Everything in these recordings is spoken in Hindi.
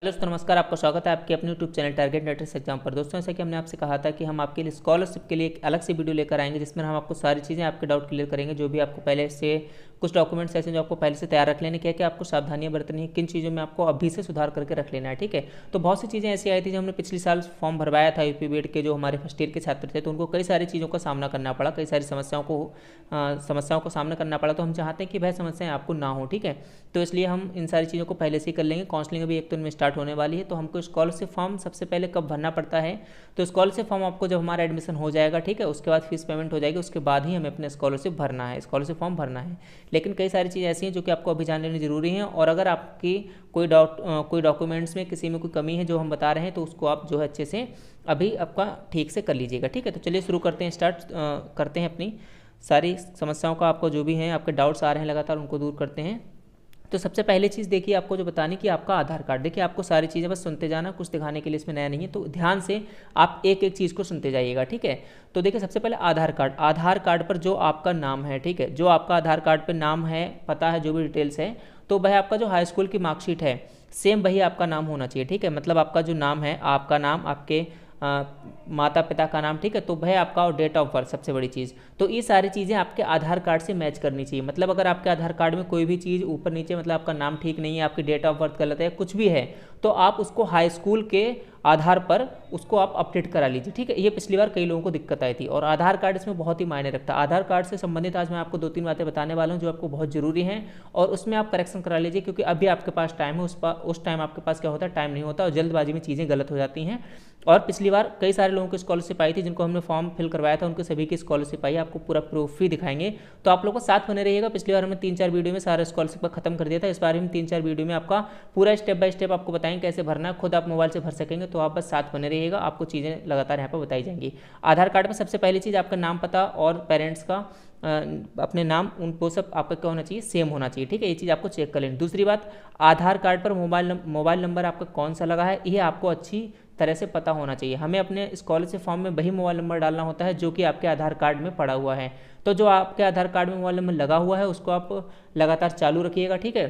दोस्तों नमस्कार, आपका स्वागत है आपके अपने YouTube channel target Netter's exam पर। दोस्तों जैसा कि हमने आपसे कहा था कि हम आपके लिए स्कॉलरशिप के लिए एक अलग से वीडियो लेकर आएंगे जिसमें हम आपको सारी चीज़ें आपके डाउट क्लियर करेंगे। जो भी आपको पहले से कुछ डॉक्यूमेंट्स ऐसे जो आपको पहले से तैयार रख लेने क्या क्या आपको सावधानियां बरतनी है, किन चीज़ों में आपको अभी से सुधार करके रख लेना है। ठीक है, तो बहुत सी चीज़ें ऐसी आई थी जो हमने पिछले साल फॉर्म भरवाया था यूपी बीएड के जो हमारे फर्स्ट ईयर के छात्र थे, तो उनको कई सारी चीज़ों का सामना करना पड़ा, कई सारी समस्याओं को सामना करना पड़ा। तो हम चाहते हैं कि वह समस्याएं आपको ना हो। ठीक है, तो इसलिए हम इन सारी चीज़ों को पहले से ही कर लेंगे। काउंसलिंग अभी एक तो इनमें स्टार्ट होने वाली है, तो हमको स्कॉलरशिप फॉर्म सबसे पहले कब भरना पड़ता है, तो स्कॉलरशिप फॉर्म आपको जब हमारा एडमिशन हो जाएगा, ठीक है, उसके बाद फीस पेमेंट हो जाएगी, उसके बाद ही हमें अपने स्कॉलरशिप भरना है, स्कॉलरशिप फॉर्म भरना है। लेकिन कई सारी चीज़ें ऐसी हैं जो कि आपको अभी जान लेनी जरूरी है, और अगर आपकी कोई डॉक्यूमेंट्स में किसी में कोई कमी है जो हम बता रहे हैं, तो उसको आप जो है अच्छे से अभी आपका ठीक से कर लीजिएगा। ठीक है, तो चलिए शुरू करते हैं, स्टार्ट करते हैं अपनी सारी समस्याओं का। आपको जो भी हैं आपके डाउट्स आ रहे हैं लगातार उनको दूर करते हैं। तो सबसे पहले चीज़ देखिए आपको जो बतानी कि आपका आधार कार्ड। देखिए आपको सारी चीज़ें बस सुनते जाना, कुछ दिखाने के लिए इसमें नया नहीं है, तो ध्यान से आप एक एक चीज़ को सुनते जाइएगा। ठीक है, तो देखिए सबसे पहले आधार कार्ड। आधार कार्ड पर जो आपका नाम है, ठीक है, जो आपका आधार कार्ड पर नाम है, पता है, जो भी डिटेल्स है, तो वह आपका जो हाई स्कूल की मार्कशीट है सेम वही आपका नाम होना चाहिए। ठीक है, मतलब आपका जो नाम है, आपका नाम, आपके माता पिता का नाम, ठीक है, तो वह आपका और डेट ऑफ बर्थ सबसे बड़ी चीज़। तो ये सारी चीज़ें आपके आधार कार्ड से मैच करनी चाहिए। मतलब अगर आपके आधार कार्ड में कोई भी चीज़ ऊपर नीचे, मतलब आपका नाम ठीक नहीं है, आपकी डेट ऑफ बर्थ गलत है, कुछ भी है, तो आप उसको हाई स्कूल के आधार पर उसको आप अपडेट करा लीजिए। ठीक है, ये पिछली बार कई लोगों को दिक्कत आई थी, और आधार कार्ड इसमें बहुत ही मायने रखता है। आधार कार्ड से संबंधित आज मैं आपको 2-3 बातें बताने वाला हूँ जो आपको बहुत ज़रूरी हैं, और उसमें आप करेक्शन करा लीजिए, क्योंकि अभी आपके पास टाइम है। उस टाइम आपके पास क्या होता है, टाइम नहीं होता, और जल्दबाजी में चीज़ें गलत हो जाती हैं। और पिछली बार कई सारे लोगों की स्कॉलरशिप आई थी जिनको हमने फॉर्म फिल करवाया था, उनके सभी की स्कॉलरशिप आई, आपको पूरा प्रूफ भी दिखाएंगे। तो आप लोगों को साथ बने रहिएगा। पिछली बार हमने 3-4 वीडियो में सारा स्कॉलरशिप का खत्म कर दिया था, इस बार हम 3-4 वीडियो में आपका पूरा स्टेप बाय स्टेप आपको बताएंगे कैसे भरना है। खुद आप मोबाइल से भर सकेंगे, तो आप बस साथ बने रहिएगा, आपको चीज़ें लगातार यहाँ पर बताई जाएंगी। आधार कार्ड में सबसे पहली चीज़ आपका नाम, पता और पेरेंट्स का अपने नाम, उनको सब आपका क्या होना चाहिए, सेम होना चाहिए। ठीक है, ये चीज़ आपको चेक कर लेनी। दूसरी बात, आधार कार्ड पर मोबाइल नंबर आपका कौन सा लगा है, ये आपको अच्छी तरह से पता होना चाहिए। हमें अपने स्कॉलरशिप फॉर्म में वही मोबाइल नंबर डालना होता है जो कि आपके आधार कार्ड में पड़ा हुआ है। तो जो आपके आधार कार्ड में मोबाइल नंबर लगा हुआ है उसको आप लगातार चालू रखिएगा। ठीक है,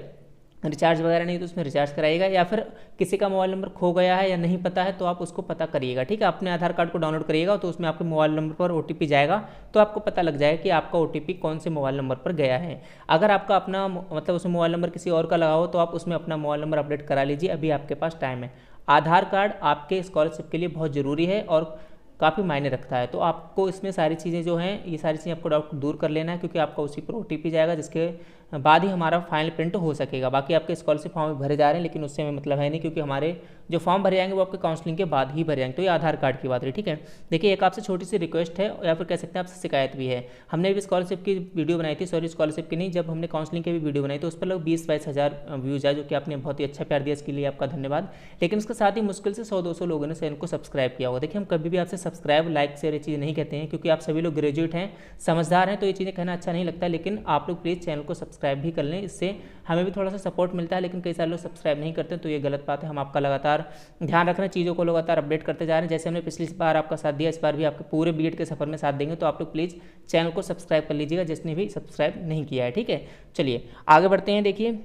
रिचार्ज वगैरह नहीं तो उसमें रिचार्ज कराइएगा, या फिर किसी का मोबाइल नंबर खो गया है या नहीं पता है तो आप उसको पता करिएगा। ठीक है, अपने आधार कार्ड को डाउनलोड करिएगा, तो उसमें आपके मोबाइल नंबर पर ओटीपी जाएगा, तो आपको पता लग जाएगा कि आपका ओटीपी कौन से मोबाइल नंबर पर गया है। अगर आपका अपना मतलब उसमें मोबाइल नंबर किसी और का लगा हो तो आप उसमें अपना मोबाइल नंबर अपडेट करा लीजिए, अभी आपके पास टाइम है। आधार कार्ड आपके स्कॉलरशिप के लिए बहुत ज़रूरी है और काफ़ी मायने रखता है, तो आपको इसमें सारी चीज़ें जो हैं, ये सारी चीज़ें आपको डाउट दूर कर लेना है, क्योंकि आपका उसी पर ओटीपी जाएगा जिसके बाद ही हमारा फाइनल प्रिंट हो सकेगा। बाकी आपके स्कॉलरशिप फॉर्म भरे जा रहे हैं, लेकिन उससे हमें मतलब है नहीं, क्योंकि हमारे जो फॉर्म भरे जाएंगे वो आपके काउंसलिंग के बाद ही भरे जाएंगे। तो ये आधार कार्ड की बात रही। ठीक है, देखिए एक आपसे छोटी सी रिक्वेस्ट है, या फिर कह सकते हैं आपसे शिकायत भी है। हमने भी स्कॉलरशिप की वीडियो बनाई थी, सॉरी स्कॉलरशिप की नहीं, जब हमने काउंसलिंग की भी वीडियो बनाई तो उस पर लोग 20-22 हज़ार व्यूज़ आए, जो कि आपने बहुत ही अच्छा प्यार दिया, इसके लिए आपका धन्यवाद। लेकिन उसके साथ ही मुश्किल से 100-200 लोगों ने चैनल को सब्सक्राइब किया होगा। देखिए हम कभी भी आपसे सब्सक्राइब, लाइक, शेयर ये चीज़ नहीं कहते हैं, क्योंकि आप सभी लोग ग्रेजुएट हैं, समझदार हैं, तो ये चीज़ें कहना अच्छा नहीं लगता। लेकिन आप लोग प्लीज़ चैनल को सब्सक्राइब भी कर लें, इससे हमें भी थोड़ा सा सपोर्ट मिलता है। लेकिन कई सारे लोग सब्सक्राइब नहीं करते, तो ये गलत बात है। हम आपका लगातार ध्यान रख रहे हैं, चीज़ों को लगातार अपडेट करते जा रहे हैं। जैसे हमने पिछली बार आपका साथ दिया, इस बार भी आपके पूरे बीएड के सफर में साथ देंगे, तो आप लोग प्लीज़ चैनल को सब्सक्राइब कर लीजिएगा जिसने भी सब्सक्राइब नहीं किया है। ठीक है, चलिए आगे बढ़ते हैं। देखिए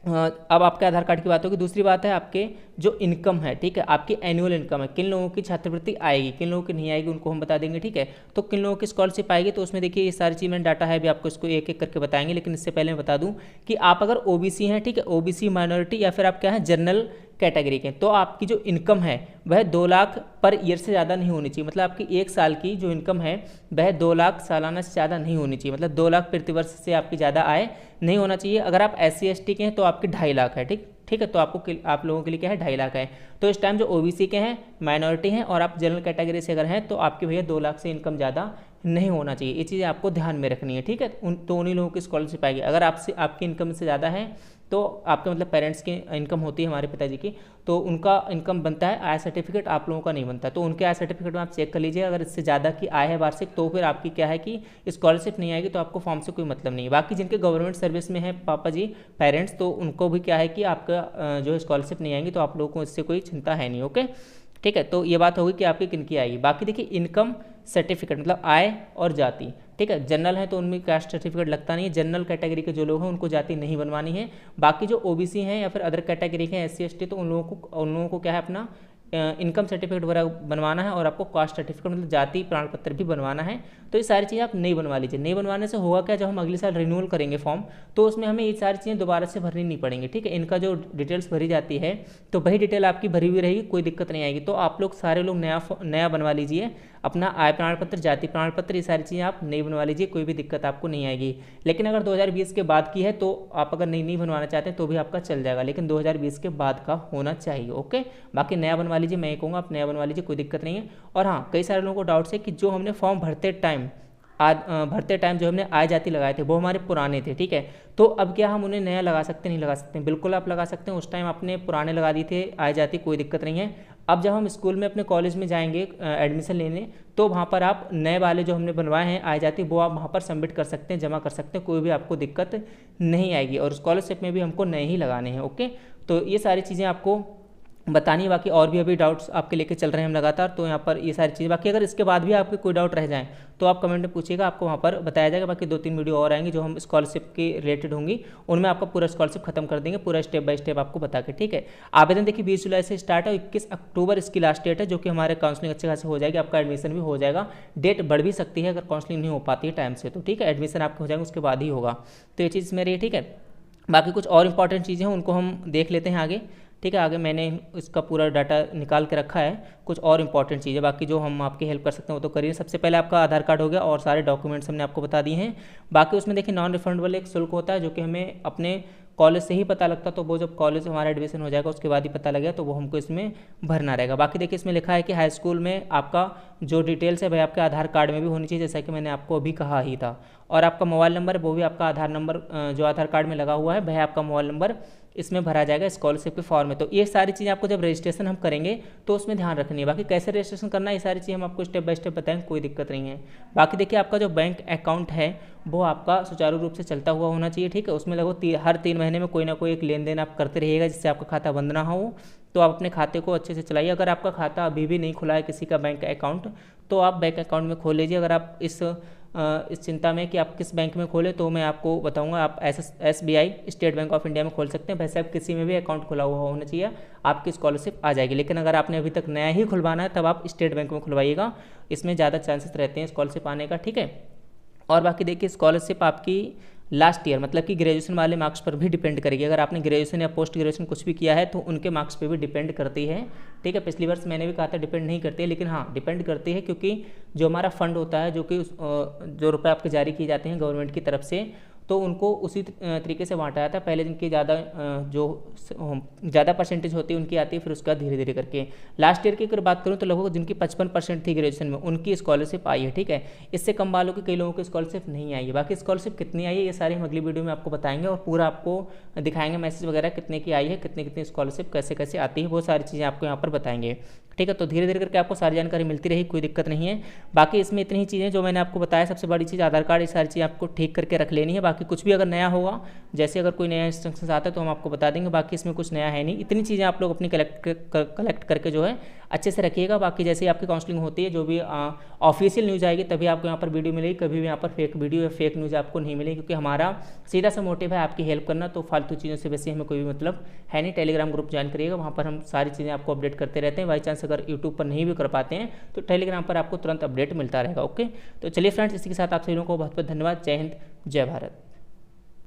अब आपके आधार कार्ड की बात होगी। दूसरी बात है आपके जो इनकम है, ठीक है, आपकी एनुअल इनकम है, किन लोगों की छात्रवृत्ति आएगी, किन लोगों की नहीं आएगी, उनको हम बता देंगे। ठीक है, तो किन लोगों की स्कॉलरशिप आएगी, तो उसमें देखिए ये सारी चीज़ मैंने डाटा है, अभी आपको इसको एक एक करके बताएंगे। लेकिन इससे पहले मैं बता दूं कि आप अगर ओबीसी हैं, ठीक है, ओबीसी माइनॉरिटी, या फिर आप क्या है जनरल कैटेगरी के, तो आपकी जो इनकम है वह 2 लाख पर ईयर से ज़्यादा नहीं होनी चाहिए। मतलब आपकी 1 साल की जो इनकम है वह 2 लाख सालाना से ज़्यादा नहीं होनी चाहिए। मतलब 2 लाख प्रतिवर्ष से आपकी ज़्यादा आय नहीं होना चाहिए। अगर आप SC/ST के हैं तो आपके 2.5 लाख है। ठीक है, तो आप लोगों के लिए क्या है, 2.5 लाख है। तो इस टाइम जो ओबीसी के हैं, माइनॉरिटी हैं, और आप जनरल कैटेगरी से अगर हैं, तो आपके भैया 2 लाख से इनकम ज़्यादा नहीं होना चाहिए। ये चीज़ें आपको ध्यान में रखनी है। ठीक है, तो उन्हीं लोगों की स्कॉलरशिप आएगी। अगर आपकी इनकम से ज़्यादा है, तो आपके मतलब पेरेंट्स की इनकम होती है, हमारे पिताजी की, तो उनका इनकम बनता है, आय सर्टिफिकेट आप लोगों का नहीं बनता। तो उनके आय सर्टिफिकेट में आप चेक कर लीजिए, अगर इससे ज़्यादा की आय है वार्षिक, तो फिर आपकी क्या है कि स्कॉलरशिप नहीं आएगी, तो आपको फॉर्म से कोई मतलब नहीं है। बाकी जिनके गवर्नमेंट सर्विस में है पापा जी, पेरेंट्स, तो उनको भी क्या है कि आपका जो है स्कॉलरशिप नहीं आएगी, तो आप लोगों को इससे कोई चिंता है नहीं। ओके, ठीक है, तो ये बात होगी कि आपकी किन की आएगी। बाकी देखिए इनकम सर्टिफिकेट मतलब आय और जाति, ठीक है। जनरल है तो उनमें कास्ट सर्टिफिकेट लगता नहीं है। जनरल कैटेगरी के जो लोग हैं उनको जाति नहीं बनवानी है। बाकी जो ओबीसी हैं या फिर अदर कैटेगरी के एससी एसटी, तो उन लोगों को क्या है अपना इनकम सर्टिफिकेट वगैरह बनवाना है और आपको कास्ट सर्टिफिकेट मतलब जाति प्रमाण पत्र भी बनवाना है। तो ये सारी चीज़ें आप नहीं बनवा लीजिए। नहीं बनवाने से होगा क्या, जब हम अगले साल रिन्यूअल करेंगे फॉर्म तो उसमें हमें ये सारी चीज़ें दोबारा से भरनी नहीं पड़ेंगी, ठीक है। इनका जो डिटेल्स भरी जाती है तो वही डिटेल आपकी भरी हुई रहेगी, कोई दिक्कत नहीं आएगी। तो आप लोग सारे लोग नया बनवा लीजिए अपना आय प्रमाण पत्र, जाति प्रमाण पत्र, ये सारी चीज़ें आप नहीं बनवा लीजिए, कोई भी दिक्कत आपको नहीं आएगी। लेकिन अगर 2020 के बाद की है तो आप अगर नहीं बनवाना चाहते तो भी आपका चल जाएगा, लेकिन 2020 के बाद का होना चाहिए, ओके। बाकी नया बनवा लीजिए, मैं ये कहूँगा आप नया बनवा लीजिए, कोई दिक्कत नहीं है। और हाँ, कई सारे लोगों को डाउट्स है कि जो हमने फॉर्म भरते टाइम जो हमने आय जाति लगाए थे वो हमारे पुराने थे, ठीक है। तो अब क्या हम उन्हें नया लगा सकते नहीं लगा सकते? बिल्कुल आप लगा सकते हैं। उस टाइम आपने पुराने लगा दिए थे आय जाति, कोई दिक्कत नहीं है। अब जब हम स्कूल में अपने कॉलेज में जाएंगे एडमिशन लेने, तो वहाँ पर आप नए वाले जो हमने बनवाए हैं आय जाति वो आप वहाँ पर सबमिट कर सकते हैं, जमा कर सकते हैं, कोई भी आपको दिक्कत नहीं आएगी। और स्कॉलरशिप में भी हमको नए ही लगाने हैं, ओके। तो ये सारी चीज़ें आपको बतानी है। बाकी और भी अभी डाउट्स आपके लेके चल रहे हैं हम लगातार, तो यहाँ पर ये सारी चीज़ें, बाकी अगर इसके बाद भी आपके कोई डाउट रह जाएँ तो आप कमेंट में पूछिएगा, आपको वहाँ पर बताया जाएगा। बाकी 2-3 वीडियो और आएंगी जो हम स्कॉलरशिप के रिलेटेड होंगी, उनमें आपका पूरा स्कॉलरशिप खत्म कर देंगे, पूरा स्टेप बाय स्टेप आपको बता के, ठीक है। आवेदन देखिए 20 जुलाई से स्टार्ट है, 21 अक्टूबर इसकी लास्ट डेट है, जो कि हमारे काउंसलिंग अच्छे खासे हो जाएगी, आपका एडमिशन भी हो जाएगा। डेट बढ़ भी सकती है अगर काउंसलिंग नहीं हो पाती है टाइम से, तो ठीक है, एडमिशन आपका हो जाएगा उसके बाद ही होगा। तो ये चीज़ मेरी, ठीक है। बाकी कुछ और इंपॉर्टेंट चीज़ें हैं उनको हम देख लेते हैं आगे, ठीक है। आगे मैंने इसका पूरा डाटा निकाल के रखा है, कुछ और इंपॉर्टेंट चीज़ें बाकी जो हम आपकी हेल्प कर सकते हैं वो तो करिए। सबसे पहले आपका आधार कार्ड हो गया और सारे डॉक्यूमेंट्स हमने आपको बता दिए हैं। बाकी उसमें देखिए नॉन रिफंडेबल एक शुल्क होता है जो कि हमें अपने कॉलेज से ही पता लगता, तो वो जब कॉलेज हमारा एडमिशन हो जाएगा उसके बाद ही पता लगेगा, तो वो हमको इसमें भरना रहेगा। बाकी देखिए इसमें लिखा है कि हाई स्कूल में आपका जो डिटेल्स है भाई आपके आधार कार्ड में भी होनी चाहिए, जैसा कि मैंने आपको अभी कहा ही था। और आपका मोबाइल नंबर वो भी आपका आधार नंबर जो आधार कार्ड में लगा हुआ है वह आपका मोबाइल नंबर इसमें भरा जाएगा स्कॉलरशिप के फॉर्म में। तो ये सारी चीज़ें आपको जब रजिस्ट्रेशन हम करेंगे तो उसमें ध्यान रखनी है। बाकी कैसे रजिस्ट्रेशन करना है ये सारी चीज़ें हम आपको स्टेप बाय स्टेप बताएंगे, कोई दिक्कत नहीं है। बाकी देखिए आपका जो बैंक अकाउंट है वो आपका सुचारू रूप से चलता हुआ होना चाहिए, ठीक है। उसमें लगभग हर 3 महीने में कोई ना कोई एक लेन देन आप करते रहिएगा जिससे आपका खाता बंद ना हो। तो आप अपने खाते को अच्छे से चलाइए। अगर आपका खाता अभी भी नहीं खुला है किसी का बैंक अकाउंट, तो आप बैंक अकाउंट में खोल लीजिए। अगर आप इस चिंता में कि आप किस बैंक में खोलें, तो मैं आपको बताऊंगा, आप SBI state bank of India में खोल सकते हैं। वैसे आप किसी में भी अकाउंट खुला हुआ होना चाहिए, आपकी स्कॉलरशिप आ जाएगी। लेकिन अगर आपने अभी तक नया ही खुलवाना है तब आप स्टेट बैंक में खुलवाइएगा, इसमें ज़्यादा चांसेस रहते हैं स्कॉलरशिप आने का, ठीक है। और बाकी देखिए स्कॉलरशिप आपकी लास्ट ईयर मतलब कि ग्रेजुएशन वाले मार्क्स पर भी डिपेंड करेगी। अगर आपने ग्रेजुएशन या पोस्ट ग्रेजुएशन कुछ भी किया है तो उनके मार्क्स पे भी डिपेंड करती है, ठीक है। पिछली वर्ष मैंने भी कहा था डिपेंड नहीं करती है, लेकिन हाँ डिपेंड करती है, क्योंकि जो हमारा फंड होता है जो कि जो रुपये आपके जारी किए जाते हैं गवर्नमेंट की तरफ से, तो उनको उसी तरीके से बांटा जाता है। पहले जिनकी ज़्यादा परसेंटेज होती है उनकी आती है, फिर उसका धीरे धीरे करके। लास्ट ईयर की अगर बात करूँ तो लगभग जिनकी 55% थी ग्रेजुएशन में उनकी स्कॉलरशिप आई है, ठीक है। इससे कम वालों की कई लोगों की स्कॉलरशिप नहीं आई है। बाकी स्कॉलरशिप कितनी आई है ये सारी हम अगली वीडियो में आपको बताएंगे और पूरा आपको दिखाएंगे मैसेज वगैरह कितने की आई है, कितनी स्कॉलरशिप कैसे कैसे आती है, वो सारी चीज़ें आपको यहाँ पर बताएंगे, ठीक है। तो धीरे धीरे करके आपको सारी जानकारी मिलती रही, कोई दिक्कत नहीं है। बाकी इसमें इतनी ही चीज़ें जो मैंने आपको बताया, सबसे बड़ी चीज़ आधार कार्ड, ये सारी चीज़ें आपको ठीक करके रख लेनी है। बाकी कुछ भी अगर नया होगा, जैसे अगर कोई नया इंस्ट्रक्शंस आता है तो हम आपको बता देंगे। बाकी इसमें कुछ नया है नहीं, इतनी चीज़ें आप लोग अपनी कलेक्ट करके जो है अच्छे से रखिएगा। बाकी जैसे आपकी काउंसलिंग होती है, जो भी ऑफिशियल न्यूज़ आएगी तभी आपको यहाँ पर वीडियो मिलेगी, कभी भी यहाँ पर फेक वीडियो या फेक न्यूज़ आपको नहीं मिलेगी, क्योंकि हमारा सीधा सा मोटिव है आपकी हेल्प करना। तो फालतू चीज़ों से वैसे हमें कोई भी मतलब है नहीं। टेलीग्राम ग्रुप ज्वाइन करिएगा, वहाँ पर हम सारी चीज़ें आपको अपडेट करते रहते हैं। बाई चांस अगर यूट्यूब पर नहीं भी कर पाते हैं तो टेलीग्राम पर आपको तुरंत अपडेट मिलता रहेगा, ओके। तो चलिए फ्रेंड्स, इसी के साथ आप सभी लोगों को बहुत बहुत धन्यवाद। जय हिंद, जय भारत।